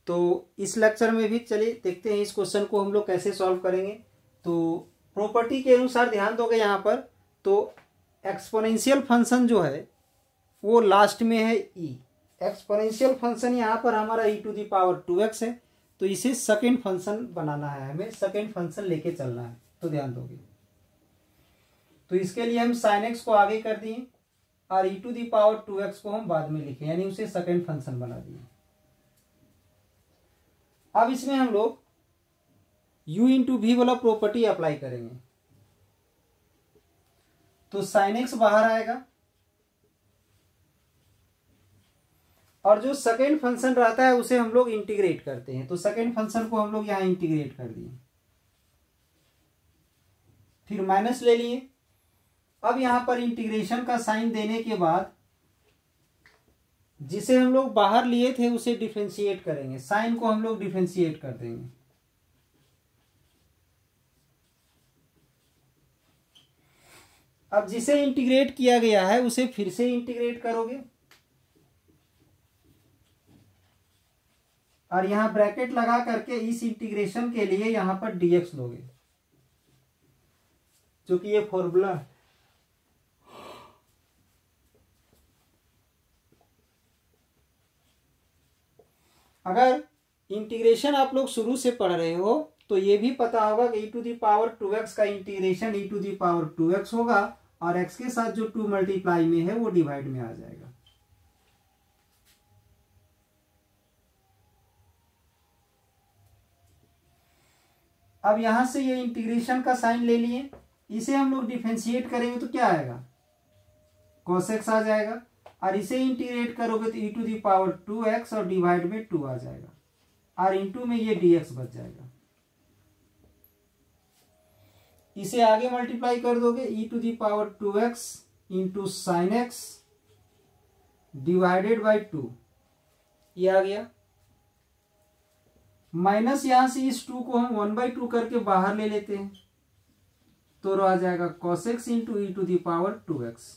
तो इस लेक्चर में भी चलिए देखते हैं इस क्वेश्चन को हम लोग कैसे सॉल्व करेंगे। तो प्रॉपर्टी के अनुसार ध्यान दोगे यहाँ पर, तो एक्सपोनेंशियल फंक्शन जो है वो लास्ट में है ई। एक्सपोनेंशियल फंक्शन यहाँ पर हमारा e to the power 2x है, तो इसे सेकेंड फंक्शन बनाना है, हमें सेकेंड फंक्शन लेके चलना है। तो ध्यान दोगे, तो इसके लिए हम sin x को आगे कर दिए और e to the power 2x को हम बाद में लिखे, यानी उसे सेकेंड फंक्शन बना दिए। अब इसमें हम लोग u इंटू वी वाला प्रॉपर्टी अप्लाई करेंगे। तो sin x बाहर आएगा और जो सेकेंड फंक्शन रहता है उसे हम लोग इंटीग्रेट करते हैं। तो सेकेंड फंक्शन को हम लोग यहां इंटीग्रेट कर दिए, फिर माइनस ले लिए। अब यहां पर इंटीग्रेशन का साइन देने के बाद जिसे हम लोग बाहर लिए थे उसे डिफरेंशिएट करेंगे, साइन को हम लोग डिफरेंशिएट कर देंगे। अब जिसे इंटीग्रेट किया गया है उसे फिर से इंटीग्रेट करोगे और यहां ब्रैकेट लगा करके इस इंटीग्रेशन के लिए यहां पर dx लोगे, जो कि ये फॉर्मूला है। अगर इंटीग्रेशन आप लोग शुरू से पढ़ रहे हो तो ये भी पता होगा कि e to the power 2x का integration e to the power 2x होगा और x के साथ जो 2 मल्टीप्लाई में है वो डिवाइड में आ जाएगा। अब यहां से ये इंटीग्रेशन का साइन ले लिए, इसे हम लोग डिफरेंशिएट करेंगे तो क्या आएगा, cos x आ जाएगा और इसे इंटीग्रेट करोगे तो e to the power 2x और डिवाइड में 2 आ जाएगा और इनटू में ये dx बच जाएगा। इसे आगे मल्टीप्लाई कर दोगे e to the power 2x into sine x divided by 2, ये आ गया। माइनस यहां से इस 2 को हम 1/2 करके बाहर ले लेते हैं तो आ जाएगा cos x into e to the power 2x।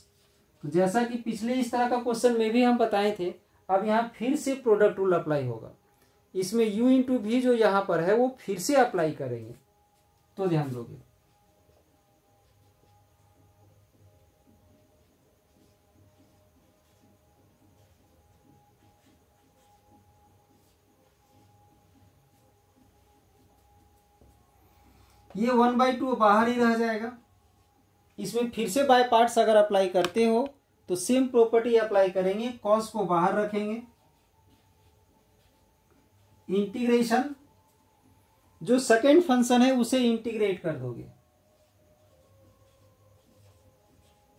तो जैसा कि पिछले इस तरह का क्वेश्चन में भी हम बताए थे, अब यहाँ फिर से प्रोडक्ट रूल अप्लाई होगा। इसमें u इंटू भी जो यहाँ पर है वो फिर से अप्लाई करेंगे, तो ध्यान दोगे। ये 1/2 बाहर ही रह जाएगा। इसमें फिर से बाय पार्ट्स अगर अप्लाई करते हो तो सेम प्रॉपर्टी अप्लाई करेंगे, कॉस को बाहर रखेंगे, इंटीग्रेशन जो सेकेंड फंक्शन है उसे इंटीग्रेट कर दोगे,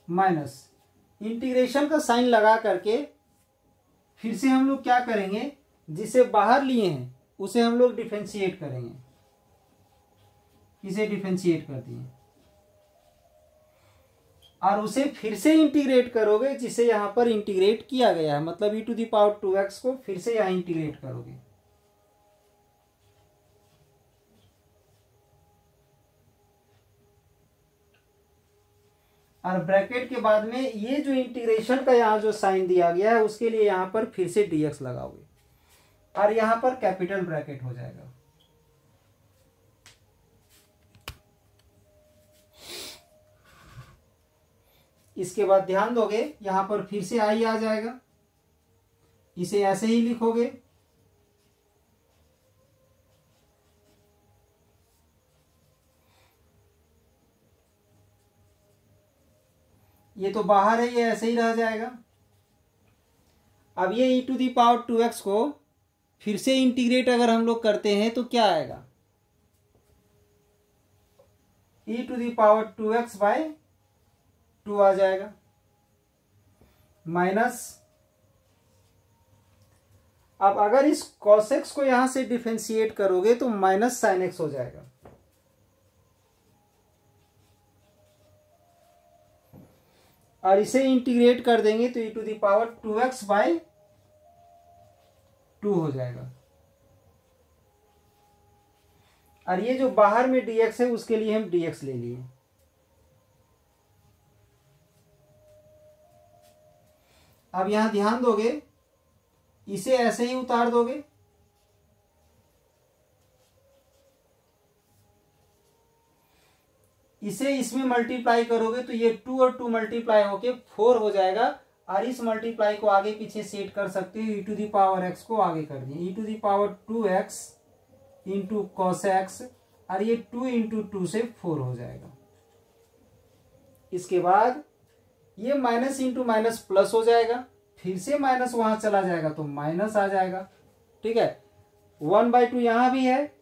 माइनस इंटीग्रेशन का साइन लगा करके फिर से हम लोग क्या करेंगे, जिसे बाहर लिए हैं उसे हम लोग डिफरेंशिएट करेंगे। इसे डिफरेंशिएट कर दिए और उसे फिर से इंटीग्रेट करोगे जिसे यहां पर इंटीग्रेट किया गया है, मतलब e to the power 2x को फिर से यहां इंटीग्रेट करोगे। और ब्रैकेट के बाद में ये जो इंटीग्रेशन का यहां जो साइन दिया गया है उसके लिए यहां पर फिर से dx लगाओगे और यहां पर कैपिटल ब्रैकेट हो जाएगा। इसके बाद ध्यान दोगे यहां पर फिर से आई आ जाएगा, इसे ऐसे ही लिखोगे। ये तो बाहर है, ये ऐसे ही रह जाएगा। अब ये e to the power 2x को फिर से इंटीग्रेट अगर हम लोग करते हैं तो क्या आएगा, e to the power 2x by 2 आ जाएगा, माइनस। अब अगर इस cos x को यहां से डिफरेंशिएट करोगे तो माइनस sin x हो जाएगा। और इसे इंटीग्रेट कर देंगे तो e⁻²x/2 हो जाएगा। और ये जो बाहर में dx है उसके लिए हम dx ले लिए। अब यहां ध्यान दोगे, इसे ऐसे ही उतार दोगे, इसे इसमें मल्टीप्लाई करोगे तो ये 2 और 2 मल्टीप्लाई होके 4 हो जाएगा। और इस मल्टीप्लाई को आगे पीछे सेट कर सकते हो, e⁻x को आगे कर दिए, e⁻2x इंटू कॉस एक्स, और ये 2 इंटू 2 से 4 हो जाएगा। इसके बाद ये माइनस इंटू माइनस प्लस हो जाएगा, फिर से माइनस वहां चला जाएगा तो माइनस आ जाएगा। ठीक है, 1/2 यहां भी है,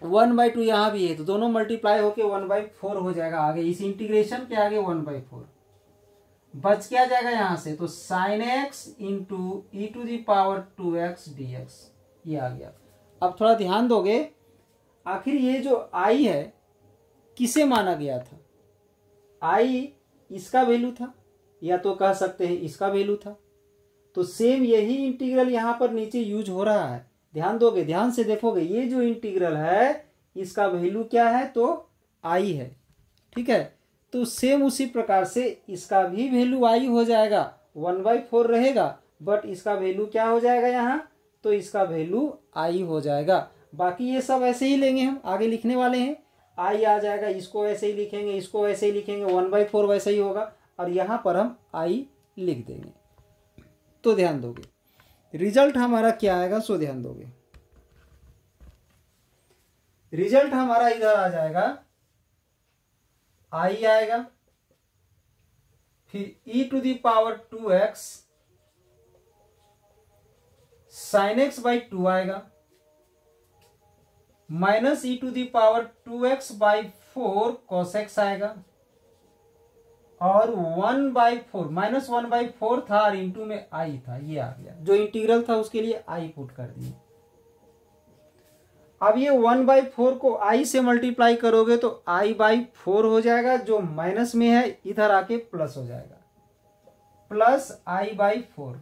1/2 यहां भी है, तो दोनों मल्टीप्लाई होके 1/4 हो जाएगा। आगे इस इंटीग्रेशन के आगे 1/4 बच क्या जाएगा यहां से, तो sine x into e⁻2x dx, ये आ गया। अब थोड़ा ध्यान दोगे, आखिर ये जो आई है किसे माना गया था, आई इसका वैल्यू था या तो कह सकते हैं इसका वैल्यू था। तो सेम यही इंटीग्रल यहां पर नीचे यूज हो रहा है। ध्यान दोगे, ध्यान से देखोगे, ये जो इंटीग्रल है इसका वैल्यू क्या है, तो आई है। ठीक है, तो सेम उसी प्रकार से इसका भी वैल्यू आई हो जाएगा, 1/4 रहेगा, बट इसका वैल्यू क्या हो जाएगा यहाँ, तो इसका वैल्यू आई हो जाएगा। बाकी ये सब ऐसे ही लेंगे, हम आगे लिखने वाले हैं, आई आ जाएगा, इसको ऐसे ही लिखेंगे, इसको ऐसे ही लिखेंगे, 1/4 वैसे ही होगा, और यहाँ पर हम आई लिख देंगे। तो ध्यान दोगे रिजल्ट हमारा क्या आएगा, सो ध्यान दोगे रिजल्ट हमारा इधर आ जाएगा, आई आएगा, फिर e⁻2x sin x/2 आएगा, माइनस e⁻2x/4 cos x आएगा, और 1/4 माइनस 1/4 था और इंटू में आई था, ये आ गया। जो इंटीग्रल था उसके लिए आई पुट कर दिए। अब ये 1/4 को आई से मल्टीप्लाई करोगे तो i/4 हो जाएगा, जो माइनस में है इधर आके प्लस हो जाएगा, plus i/4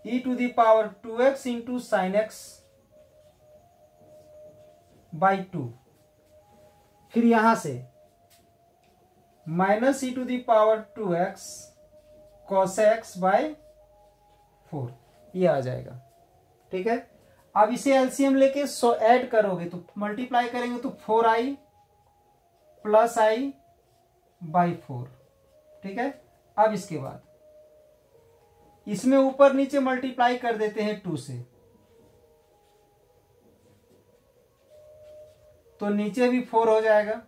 e⁻2x into sine x/2, फिर यहां से माइनस e⁻2x cos x/4, ये आ जाएगा। ठीक है, अब इसे एलसीएम लेके ऐड करोगे तो मल्टीप्लाई करेंगे तो 4i प्लस i/4। ठीक है, अब इसके बाद इसमें ऊपर नीचे मल्टीप्लाई कर देते हैं 2 से, तो नीचे भी 4 हो जाएगा,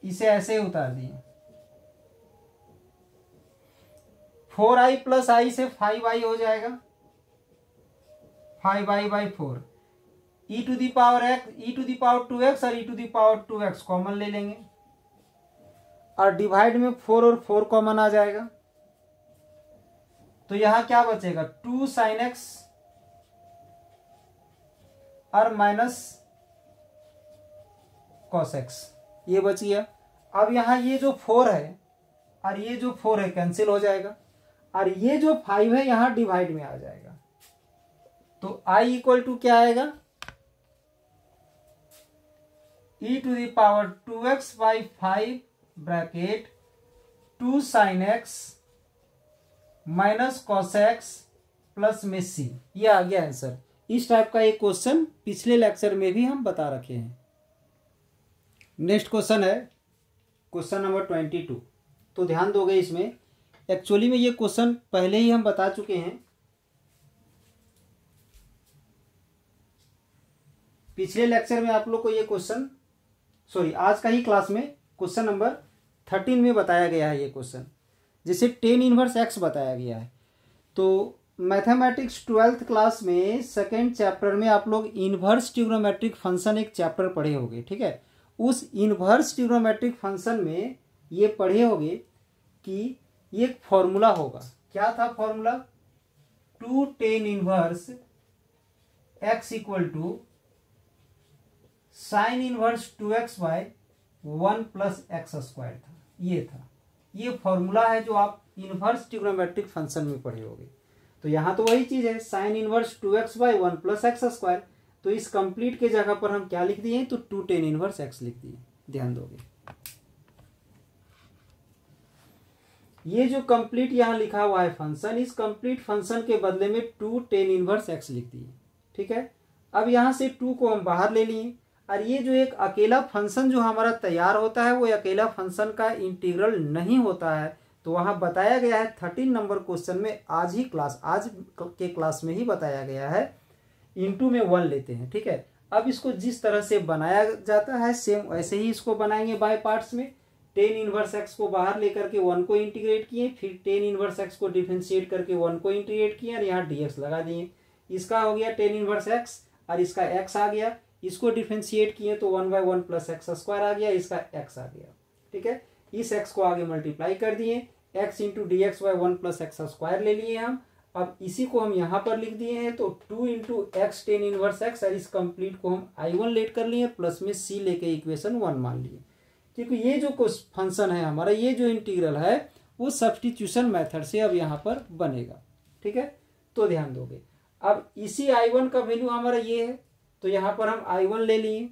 इसे ऐसे ही उतार दिए, 4i प्लस आई से 5i हो जाएगा, 5i/4 e⁻2x और e⁻2x कॉमन ले लेंगे, और डिवाइड में 4 और 4 कॉमन आ जाएगा, तो यहां क्या बचेगा, 2 sin x और माइनस cos x, ये बच गया। अब यहां ये जो 4 है और ये जो 4 है कैंसिल हो जाएगा, और ये जो 5 है यहां डिवाइड में आ जाएगा, तो i इक्वल टू क्या आएगा, e⁻2x/5 bracket 2 sin x minus cos x plus में c, ये आ गया आंसर। इस टाइप का एक क्वेश्चन पिछले लेक्चर में भी हम बता रखे हैं। नेक्स्ट क्वेश्चन है क्वेश्चन नंबर 22। तो ध्यान दोगे, इसमें एक्चुअली में ये क्वेश्चन पहले ही हम बता चुके हैं, पिछले लेक्चर में आप लोग को ये क्वेश्चन, सॉरी आज का ही क्लास में क्वेश्चन नंबर 13 में बताया गया है। ये क्वेश्चन जिसे tan इनवर्स x बताया गया है। तो मैथमेटिक्स 12th क्लास में सेकेंड चैप्टर में आप लोग इनवर्स ट्रिग्नोमेट्रिक फंक्शन एक चैप्टर पढ़े होंगे। ठीक है, उस इनवर्स ट्रिग्नोमेट्रिक फंक्शन में ये पढ़े होंगे कि ये एक फॉर्मूला होगा। क्या था formula, 2 tan inverse x equal to sine inverse 2x/, 1 plus x square था, ये था। ये फॉर्मूला है जो आप इनवर्स ट्रिग्नोमेट्रिक फंक्शन में पढ़े होंगे। तो यहाँ तो वही चीज है, sign inverse 2x by 1 plus x square. तो इस कंप्लीट के जगह पर हम क्या लिख दिए, तो 2 tan इनवर्स x लिख दिए। ध्यान दोगे, ये जो कंप्लीट यहाँ लिखा हुआ है फंक्शन, इस कंप्लीट फंक्शन के बदले में 2 tan इनवर्स x लिख दिए। ठीक है, अब यहाँ से 2 को हम बाहर ले लिए, और ये जो एक अकेला फंक्शन जो हमारा तैयार होता है वो अकेला फंक्शन का इंटीग्रल नहीं होता है। तो वहाँ बताया गया है 13 नंबर क्वेश्चन में, आज के क्लास में ही बताया गया है, इंटू में 1 लेते हैं। ठीक है, अब इसको जिस तरह से बनाया जाता है सेम वैसे ही इसको बनाएंगे बाय पार्ट्स में। tan इनवर्स x को बाहर लेकर के 1 को इंटीग्रेट किए, फिर tan इनवर्स x को डिफरेंशिएट करके 1 को इंटीग्रेट किए और यहाँ dx लगा दिए। इसका हो गया tan इनवर्स x और इसका x आ गया, इसको डिफरेंशिएट किए तो 1 बाई 1 प्लस एक्स स्क्वायर आ गया, इसका x आ गया। ठीक है, इस x को आगे मल्टीप्लाई कर दिए, x into D x by 1 plus x square ले लिए हम। अब इसी को हम यहाँ पर लिख दिए हैं, तो 2 into x tan inverse x, और इस कंप्लीट को हम I1 लेट कर लिए, प्लस में c लेके इक्वेशन 1 मान लिए। क्योंकि ये जो फंक्शन है हमारा, ये जो इंटीग्रल है वो सब्स्टिट्यूशन मेथड से अब यहाँ पर बनेगा। ठीक है, तो ध्यान दोगे, अब इसी I1 का वैल्यू हमारा ये है, तो यहाँ पर हम I1 ले लिए।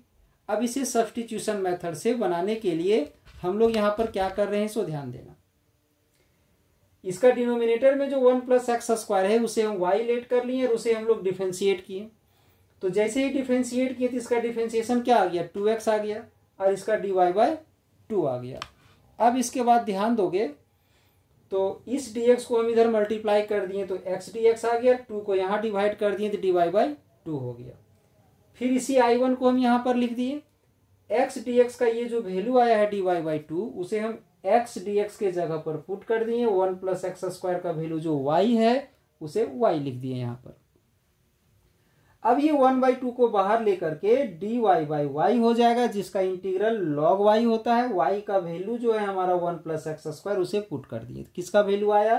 अब इसे सब्स्टिट्यूशन मेथड से बनाने के लिए हम लोग यहाँ पर क्या कर रहे हैं, सो ध्यान देना। इसका डिनोमिनेटर में जो 1 प्लस एक्स स्क्वायर है उसे हम y लेट कर लिए और उसे हम लोग डिफरेंशिएट किए। तो जैसे ही डिफरेंशिएट किए तो इसका डिफरेंशिएशन क्या आ गया, 2x आ गया, और इसका dy बाई 2 आ गया। अब इसके बाद ध्यान दोगे तो इस dx को हम इधर मल्टीप्लाई कर दिए तो x dx आ गया, 2 को यहाँ डिवाइड कर दिए तो dy बाई 2 हो गया। फिर इसी I1 को हम यहाँ पर लिख दिए, x dx का ये जो वैल्यू आया है dy बाई 2, उसे हम x dx के जगह पर पुट कर दिए। 1 प्लस एक्स स्क्वायर का वैल्यू जो y है उसे y लिख दिए यहाँ पर। अब ये 1 बाई 2 को बाहर लेकर के dy बाई y हो जाएगा, जिसका इंटीग्रल log y होता है। y का वैल्यू जो है हमारा 1 प्लस एक्स स्क्वायर, उसे पुट कर दिए। किसका वैल्यू आया,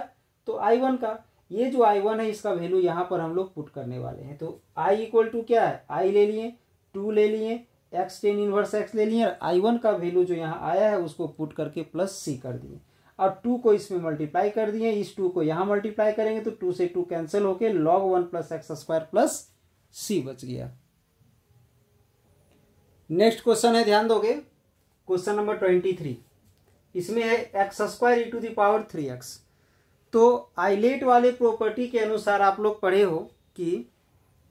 तो I1 का। ये जो I1 है इसका वैल्यू यहाँ पर हम लोग पुट करने वाले हैं। तो I इक्वल टू क्या है, I ले लिए, 2 ले लिए, x tan इनवर्स x ले लिए, और I1 का वैल्यू जो यहाँ आया है उसको पुट करके प्लस c कर दिए। अब 2 को इसमें मल्टीप्लाई कर दिए, इस 2 को यहाँ मल्टीप्लाई करेंगे तो 2 से 2 कैंसिल होके log 1 plus x square plus c बच गया। नेक्स्ट क्वेश्चन है, ध्यान दोगे, क्वेश्चन नंबर 23। इसमें है x square e to the power 3x। तो आइलेट वाले प्रॉपर्टी के अनुसार आप लोग पढ़े हो कि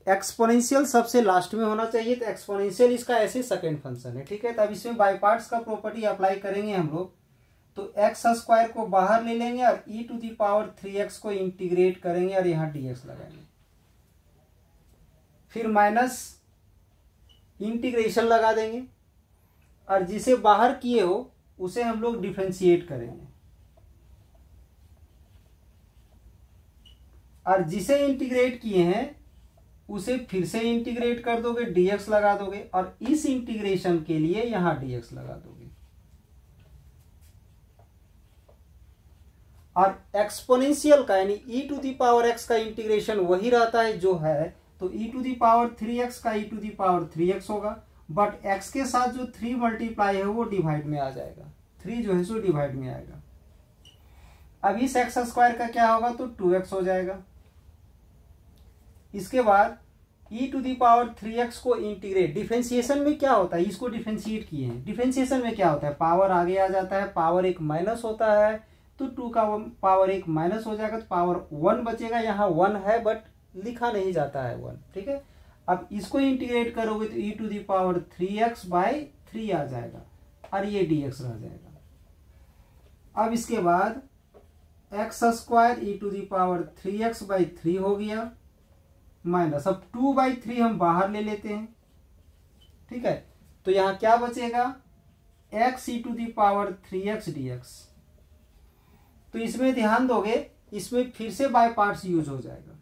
एक्सपोनेंशियल सबसे लास्ट में होना चाहिए, तो एक्सपोनेंशियल इसका ऐसे सेकंड फंक्शन है। ठीक है, तब इसमें बाय पार्ट्स का प्रॉपर्टी अप्लाई करेंगे हम लोग। तो एक्स स्क्वायर को बाहर ले लेंगे और ई टू द पावर 3x को इंटीग्रेट करेंगे और यहाँ dx लगाएंगे, फिर माइनस इंटीग्रेशन लगा देंगे, और जिसे बाहर किए हो उसे हम लोग डिफरेंशिएट करेंगे, और जिसे इंटीग्रेट किए हैं उसे फिर से इंटीग्रेट कर दोगे, dx लगा दोगे, और इस इंटीग्रेशन के लिए यहां dx लगा दोगे। और एक्सपोनेंशियल का यानी e to the power x का इंटीग्रेशन वही रहता है जो है, तो e to the power 3x का e to the power 3x होगा, बट x के साथ जो 3 मल्टीप्लाई है वो डिवाइड में आ जाएगा, 3 जो है सो डिवाइड में आएगा। अब इस एक्स स्क्वायर का क्या होगा, तो 2x हो जाएगा। इसके बाद e to the power 3x को इंटीग्रेट, डिफरेंशिएशन में क्या होता है, इसको डिफरेंशिएट किए हैं, डिफरेंशिएशन में क्या होता है, पावर आगे आ जाता है, पावर एक माइनस होता है, तो 2 का पावर एक माइनस हो जाएगा, तो पावर 1 बचेगा। यहाँ 1 है बट लिखा नहीं जाता है 1। ठीक है, अब इसको इंटीग्रेट करोगे तो e to the power 3x by 3 आ जाएगा, और ये dx रह जाएगा। अब इसके बाद x square e to the power 3x by 3 हो गया, माइनस, अब 2 बाई 3 हम बाहर ले लेते हैं। ठीक है, तो यहां क्या बचेगा, x e to the power 3x dx। तो इसमें ध्यान दोगे, इसमें फिर से बाय पार्ट्स यूज हो जाएगा।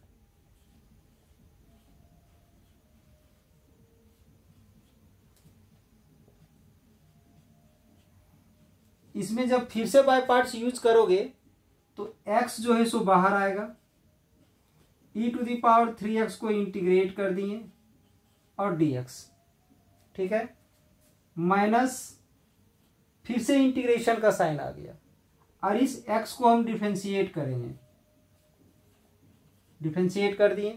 इसमें जब फिर से बाय पार्ट्स यूज करोगे तो x जो है सो बाहर आएगा, e to the power 3x को इंटीग्रेट कर दिए और dx। ठीक है, माइनस फिर से इंटीग्रेशन का साइन आ गया और इस x को हम डिफरेंशिएट करेंगे, डिफरेंशिएट कर दिए।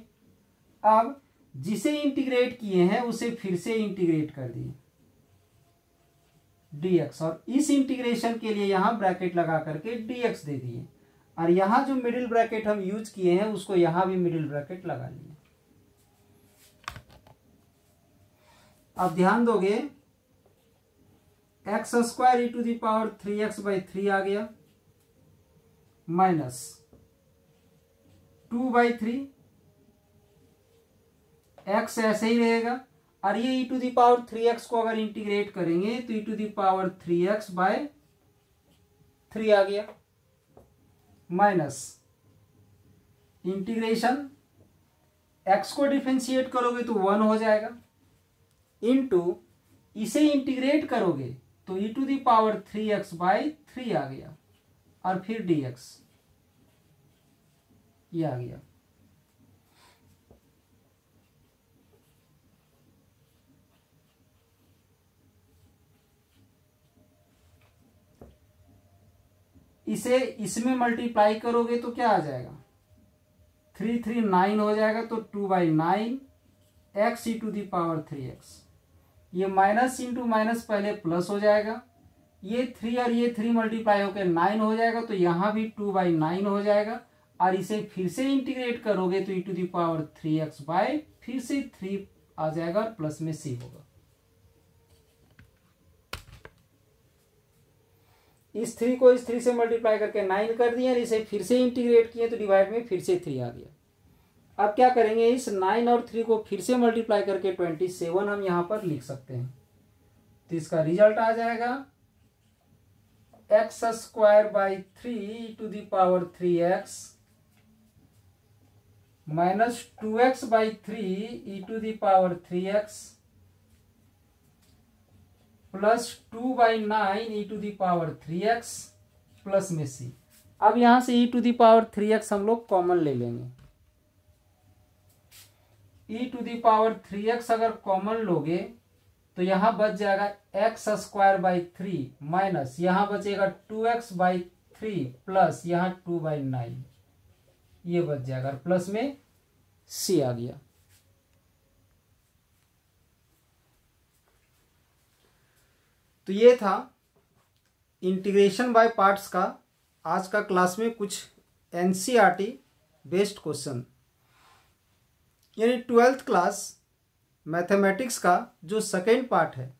अब जिसे इंटीग्रेट किए हैं उसे फिर से इंटीग्रेट कर दिए dx, और इस इंटीग्रेशन के लिए यहां ब्रैकेट लगा करके dx दे दिए, और यहां जो मिडिल ब्रैकेट हम यूज किए हैं उसको यहां भी मिडिल ब्रैकेट लगा लिए। अब ध्यान दोगे x square e to the power 3x/3 आ गया माइनस 2/3, x ऐसे ही रहेगा, और ये ई टू दी पावर 3x को अगर इंटीग्रेट करेंगे तो ई टू दी पावर 3x/3 आ गया माइनस इंटीग्रेशन x को डिफरेंशिएट करोगे तो 1 हो जाएगा, इनटू इसे इंटीग्रेट करोगे तो ई टू दी पावर 3x/3 आ गया, और फिर dx ये आ गया। इसे इसमें मल्टीप्लाई करोगे तो क्या आ जाएगा 3 3 9 हो जाएगा, तो 2/9 x e to the power 3x, ये माइनस इंटू माइनस पहले प्लस हो जाएगा, ये 3 और ये 3 मल्टीप्लाई होकर 9 हो जाएगा, तो यहां भी 2/9 हो जाएगा, और इसे फिर से इंटीग्रेट करोगे तो ई टू दी पावर 3x फिर से 3 आ जाएगा और प्लस में c होगा। इस 3 को इस 3 से मल्टीप्लाई करके 9 कर दिए, और इसे फिर से इंटीग्रेट किए तो डिवाइड में फिर से 3 आ गया। अब क्या करेंगे, इस 9 और 3 को फिर से मल्टीप्लाई करके 27 हम यहां पर लिख सकते हैं, तो इसका रिजल्ट आ जाएगा x² 3 to the power 3x minus 2x/3 e to the power 3x plus 2/9 e to the power 3x plus में c। अब यहां से ई टू दी पावर 3x हम लोग कॉमन ले लेंगे, ई टू दी पावर 3x अगर कॉमन लोगे तो यहां बच जाएगा x² माइनस यहां बचेगा 2x/3 प्लस यहां 2/9, ये बच जाएगा, प्लस में c आ गया। तो ये था इंटीग्रेशन बाय पार्ट्स का आज का क्लास में कुछ एनसीईआरटी बेस्ड क्वेश्चन, यानी 12th क्लास मैथमेटिक्स का जो सेकेंड पार्ट है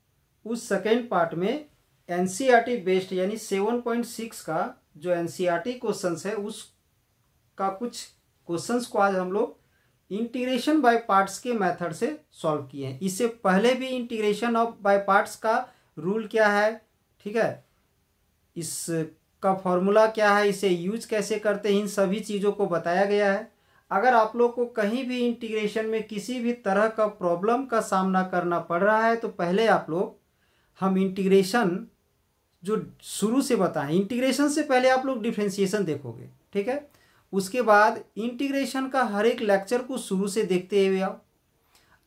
उस सेकेंड पार्ट में एनसीईआरटी बेस्ड यानी 7.6 का जो एनसीईआरटी क्वेश्चंस है उसका कुछ क्वेश्चंस को आज हम लोग इंटीग्रेशन बाय पार्ट्स के मेथड से सॉल्व किए हैं। इससे पहले भी इंटीग्रेशन ऑफ बाय पार्ट्स का रूल क्या है, ठीक है, इसका फॉर्मूला क्या है, इसे यूज कैसे करते हैं, इन सभी चीज़ों को बताया गया है। अगर आप लोग को कहीं भी इंटीग्रेशन में किसी भी तरह का प्रॉब्लम का सामना करना पड़ रहा है तो पहले आप लोग हम इंटीग्रेशन जो शुरू से बताएं, इंटीग्रेशन से पहले आप लोग डिफरेंशिएशन देखोगे, ठीक है, उसके बाद इंटीग्रेशन का हर एक लेक्चर को शुरू से देखते हुए आओ।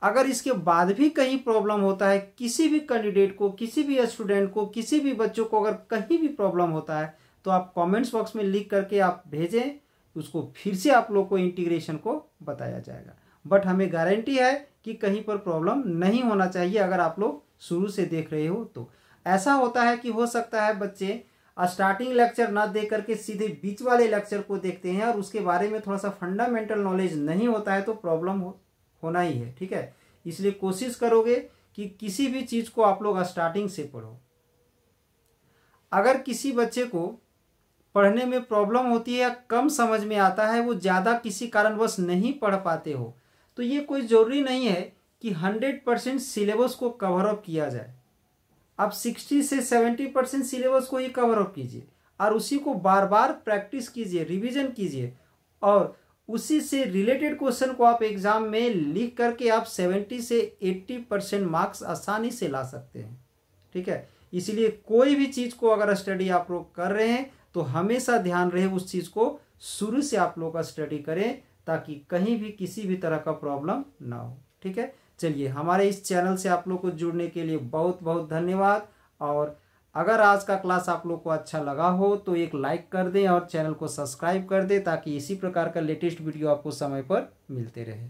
अगर इसके बाद भी कहीं प्रॉब्लम होता है, किसी भी कैंडिडेट को, किसी भी स्टूडेंट को, किसी भी बच्चों को अगर कहीं भी प्रॉब्लम होता है तो आप कमेंट्स बॉक्स में लिख करके आप भेजें, उसको फिर से आप लोग को इंटीग्रेशन को बताया जाएगा। बट हमें गारंटी है कि कहीं पर प्रॉब्लम नहीं होना चाहिए अगर आप लोग शुरू से देख रहे हो तो। ऐसा होता है कि हो सकता है बच्चे स्टार्टिंग लेक्चर ना दे करके सीधे बीच वाले लेक्चर को देखते हैं और उसके बारे में थोड़ा सा फंडामेंटल नॉलेज नहीं होता है तो प्रॉब्लम होना ही है, ठीक है। इसलिए कोशिश करोगे कि किसी भी चीज को आप लोग स्टार्टिंग से पढ़ो। अगर किसी बच्चे को पढ़ने में प्रॉब्लम होती है या कम समझ में आता है, वो ज़्यादा किसी कारणवश नहीं पढ़ पाते हो, तो ये कोई ज़रूरी नहीं है कि 100% सिलेबस को कवर अप किया जाए। आप 60 से 70% सिलेबस को ही कवर अप कीजिए और उसी को बार बार प्रैक्टिस कीजिए, रिवीजन कीजिए, और उसी से रिलेटेड क्वेश्चन को आप एग्जाम में लिख करके आप 70 से 80% मार्क्स आसानी से ला सकते हैं, ठीक है। इसलिए कोई भी चीज़ को अगर स्टडी आप लोग कर रहे हैं तो हमेशा ध्यान रहे उस चीज़ को शुरू से आप लोग का स्टडी करें ताकि कहीं भी किसी भी तरह का प्रॉब्लम ना हो, ठीक है। चलिए, हमारे इस चैनल से आप लोग को जुड़ने के लिए बहुत बहुत धन्यवाद, और अगर आज का क्लास आप लोग को अच्छा लगा हो तो एक लाइक कर दें और चैनल को सब्सक्राइब कर दें ताकि इसी प्रकार का लेटेस्ट वीडियो आपको समय पर मिलते रहे।